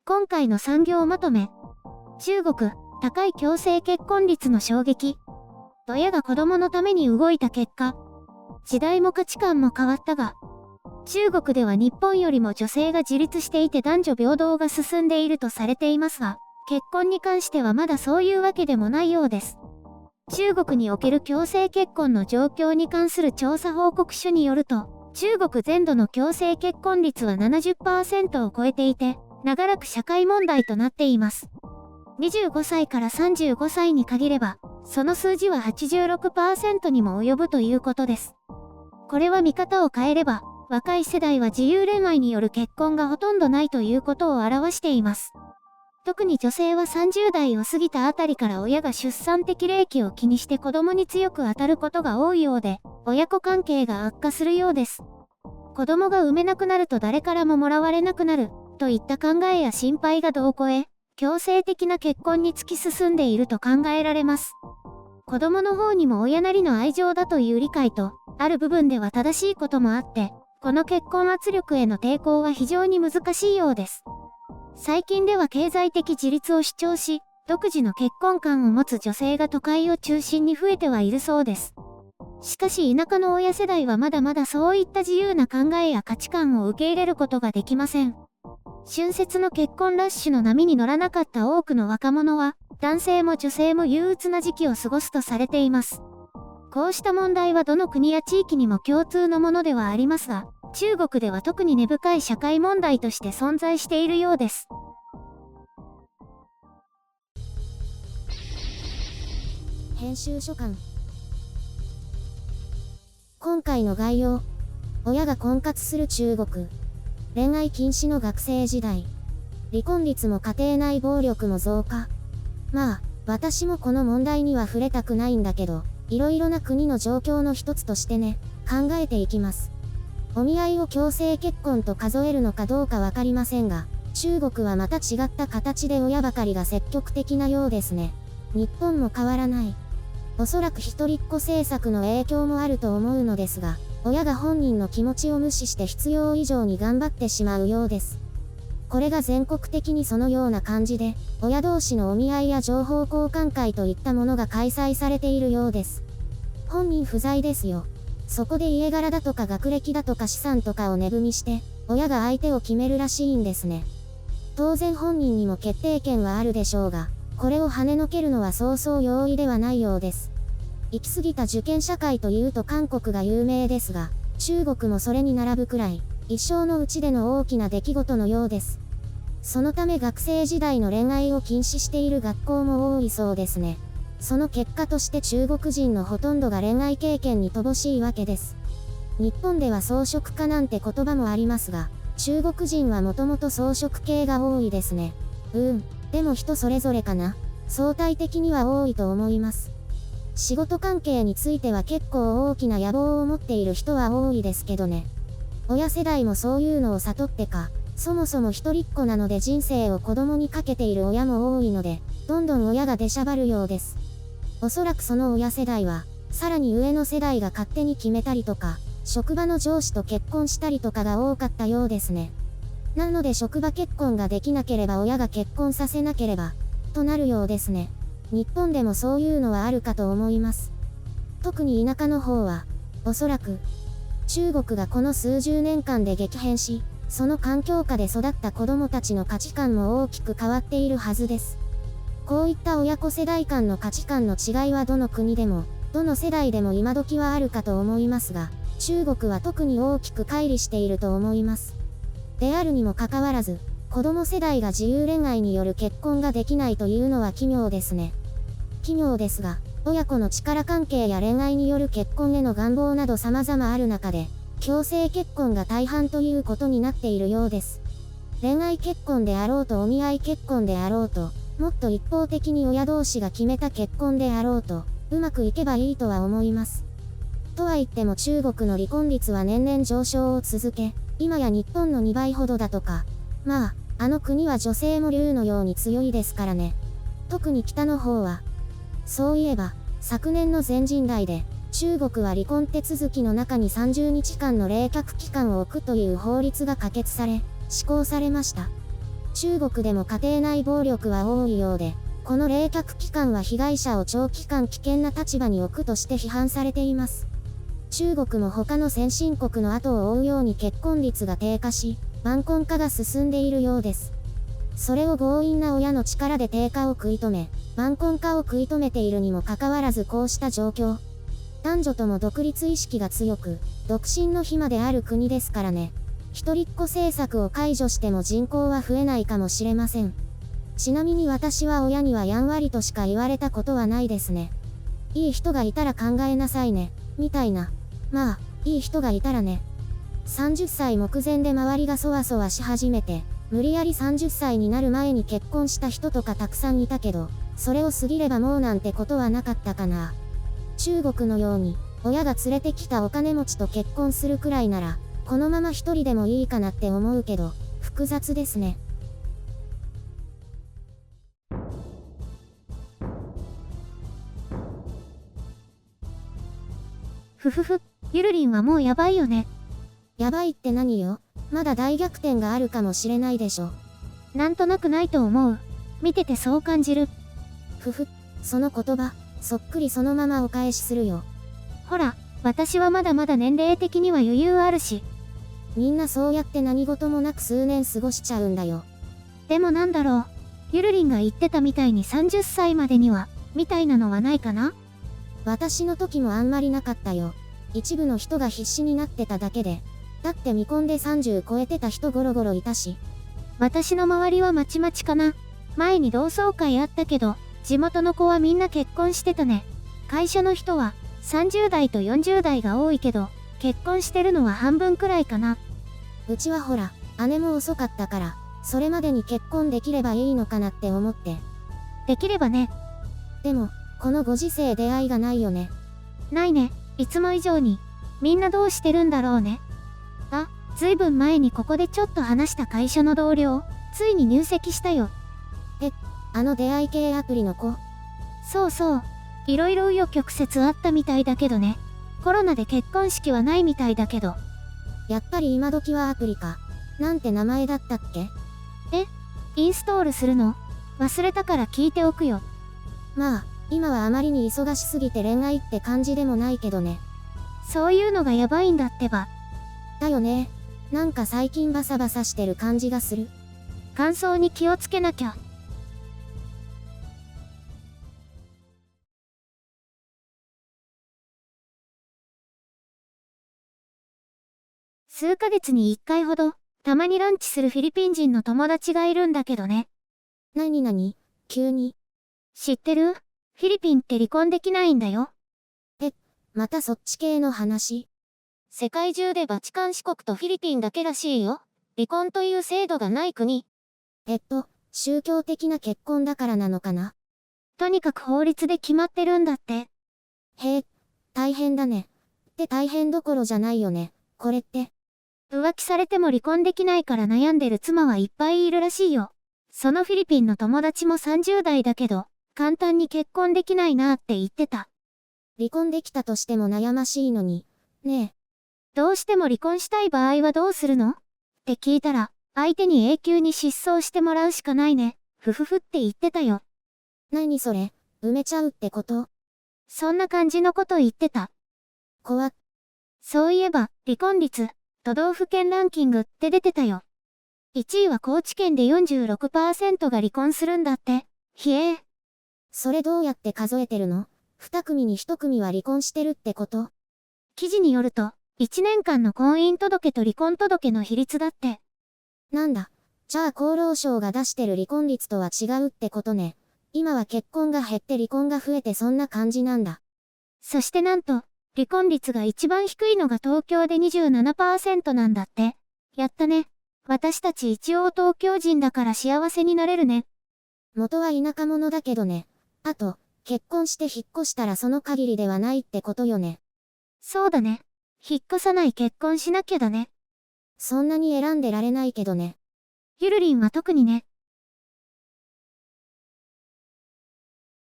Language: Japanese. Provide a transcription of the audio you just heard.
今回の産業まとめ。中国、高い強制結婚率の衝撃。親が子供のために動いた結果、時代も価値観も変わったが、中国では日本よりも女性が自立していて男女平等が進んでいるとされていますが、結婚に関してはまだそういうわけでもないようです。中国における強制結婚の状況に関する調査報告書によると、中国全土の強制結婚率は 70% を超えていて、長らく社会問題となっています。25歳から35歳に限れば、その数字は 86% にも及ぶということです。これは見方を変えれば、若い世代は自由恋愛による結婚がほとんどないということを表しています。特に女性は30代を過ぎたあたりから親が出産的齢期を気にして子供に強く当たることが多いようで、親子関係が悪化するようです。子供が産めなくなると誰からももらわれなくなる、といった考えや心配が度を超え、強制的な結婚に突き進んでいると考えられます。子供の方にも親なりの愛情だという理解と、ある部分では正しいこともあって、この結婚圧力への抵抗は非常に難しいようです。最近では経済的自立を主張し、独自の結婚観を持つ女性が都会を中心に増えてはいるそうです。しかし田舎の親世代はまだまだそういった自由な考えや価値観を受け入れることができません。春節の結婚ラッシュの波に乗らなかった多くの若者は、男性も女性も憂鬱な時期を過ごすとされています。こうした問題はどの国や地域にも共通のものではありますが、中国では特に根深い社会問題として存在しているようです。編集書簡。今回の概要。親が婚活する中国。恋愛禁止の学生時代。離婚率も家庭内暴力も増加。まあ、私もこの問題には触れたくないんだけど、いろいろな国の状況の一つとしてね、考えていきます。お見合いを強制結婚と数えるのかどうかわかりませんが、中国はまた違った形で親ばかりが積極的なようですね。日本も変わらない。おそらく一人っ子政策の影響もあると思うのですが、親が本人の気持ちを無視して必要以上に頑張ってしまうようです。これが全国的にそのような感じで、親同士のお見合いや情報交換会といったものが開催されているようです。本人不在ですよ。そこで家柄だとか学歴だとか資産とかを値踏みして、親が相手を決めるらしいんですね。当然本人にも決定権はあるでしょうが、これを跳ねのけるのはそうそう容易ではないようです。行き過ぎた受験社会というと韓国が有名ですが、中国もそれに並ぶくらい、一生のうちでの大きな出来事のようです。そのため学生時代の恋愛を禁止している学校も多いそうですね。その結果として中国人のほとんどが恋愛経験に乏しいわけです。日本では草食家なんて言葉もありますが、中国人はもともと草食系が多いですね。でも人それぞれかな。相対的には多いと思います。仕事関係については結構大きな野望を持っている人は多いですけどね。親世代もそういうのを悟ってか、そもそも一人っ子なので人生を子供にかけている親も多いので、どんどん親が出しゃばるようです。おそらくその親世代は、さらに上の世代が勝手に決めたりとか、職場の上司と結婚したりとかが多かったようですね。なので職場結婚ができなければ親が結婚させなければ、となるようですね。日本でもそういうのはあるかと思います。特に田舎の方は、おそらく、中国がこの数十年間で激変し、その環境下で育った子供たちの価値観も大きく変わっているはずです。こういった親子世代間の価値観の違いはどの国でも、どの世代でも今時はあるかと思いますが、中国は特に大きく乖離していると思います。であるにもかかわらず、子供世代が自由恋愛による結婚ができないというのは奇妙ですね。奇妙ですが、親子の力関係や恋愛による結婚への願望など様々ある中で、強制結婚が大半ということになっているようです。恋愛結婚であろうとお見合い結婚であろうと、もっと一方的に親同士が決めた結婚であろうと、うまくいけばいいとは思います。とは言っても中国の離婚率は年々上昇を続け、今や日本の2倍ほどだとか。まあ、あの国は女性も竜のように強いですからね。特に北の方は。そういえば、昨年の全人代で、中国は離婚手続きの中に30日間の冷却期間を置くという法律が可決され、施行されました。中国でも家庭内暴力は多いようで、この冷却期間は被害者を長期間危険な立場に置くとして批判されています。中国も他の先進国の後を追うように結婚率が低下し、晩婚化が進んでいるようです。それを強引な親の力で低下を食い止め、晩婚化を食い止めているにもかかわらずこうした状況。男女とも独立意識が強く、独身の暇である国ですからね。一人っ子政策を解除しても人口は増えないかもしれません。ちなみに私は親にはやんわりとしか言われたことはないですね。いい人がいたら考えなさいね、みたいな。まあ、いい人がいたらね。30歳目前で周りがそわそわし始めて、無理やり30歳になる前に結婚した人とかたくさんいたけど、それを過ぎればもうなんてことはなかったかな。中国のように、親が連れてきたお金持ちと結婚するくらいなら、このまま一人でもいいかなって思うけど、複雑ですね。ふふふ、ゆるりんはもうやばいよね。やばいって何よ？まだ大逆転があるかもしれないでしょ。なんとなくないと思う。見ててそう感じる。ふふ、その言葉、そっくりそのままお返しするよ。ほら、私はまだまだ年齢的には余裕あるし。みんなそうやって何事もなく数年過ごしちゃうんだよ。でもなんだろう。ゆるりんが言ってたみたいに30歳までには、みたいなのはないかな？私の時もあんまりなかったよ。一部の人が必死になってただけで。だって未婚で30超えてた人ゴロゴロいたし。私の周りはまちまちかな。前に同窓会あったけど、地元の子はみんな結婚してたね。会社の人は30代と40代が多いけど、結婚してるのは半分くらいかな。うちはほら、姉も遅かったから、それまでに結婚できればいいのかなって思って。できればね。でも、このご時世出会いがないよね。ないね。いつも以上に。みんなどうしてるんだろうね。あ、ずいぶん前にここでちょっと話した会社の同僚、ついに入籍したよ。あの出会い系アプリの子。そうそう。いろいろ紆余曲折あったみたいだけどね。コロナで結婚式はないみたいだけど。やっぱり今時はアプリか。なんて名前だったっけ？インストールするの？忘れたから聞いておくよ。まあ、今はあまりに忙しすぎて恋愛って感じでもないけどね。そういうのがやばいんだってば。だよね。なんか最近バサバサしてる感じがする。乾燥に気をつけなきゃ。数ヶ月に1回ほど、たまにランチするフィリピン人の友達がいるんだけどね。なに急に。知ってる？フィリピンって離婚できないんだよ。またそっち系の話？世界中でバチカン市国とフィリピンだけらしいよ。離婚という制度がない国。宗教的な結婚だからなのかな？とにかく法律で決まってるんだって。へえ、大変だね。って大変どころじゃないよね、これって。浮気されても離婚できないから悩んでる妻はいっぱいいるらしいよ。そのフィリピンの友達も30代だけど、簡単に結婚できないなって言ってた。離婚できたとしても悩ましいのに。ねえ。どうしても離婚したい場合はどうするの？って聞いたら、相手に永久に失踪してもらうしかないね。ふふふって言ってたよ。何それ？埋めちゃうってこと？そんな感じのこと言ってた。怖っ。そういえば、離婚率、都道府県ランキングって出てたよ。1位は高知県で 46% が離婚するんだって。ひえー。それどうやって数えてるの？2組に1組は離婚してるってこと？記事によると、1年間の婚姻届と離婚届の比率だって。なんだ。じゃあ厚労省が出してる離婚率とは違うってことね。今は結婚が減って離婚が増えてそんな感じなんだ。そしてなんと、離婚率が一番低いのが東京で 27% なんだって。やったね。私たち一応東京人だから幸せになれるね。元は田舎者だけどね。あと、結婚して引っ越したらその限りではないってことよね。そうだね。引っ越さない結婚しなきゃだね。そんなに選んでられないけどね。ゆるりんは特にね。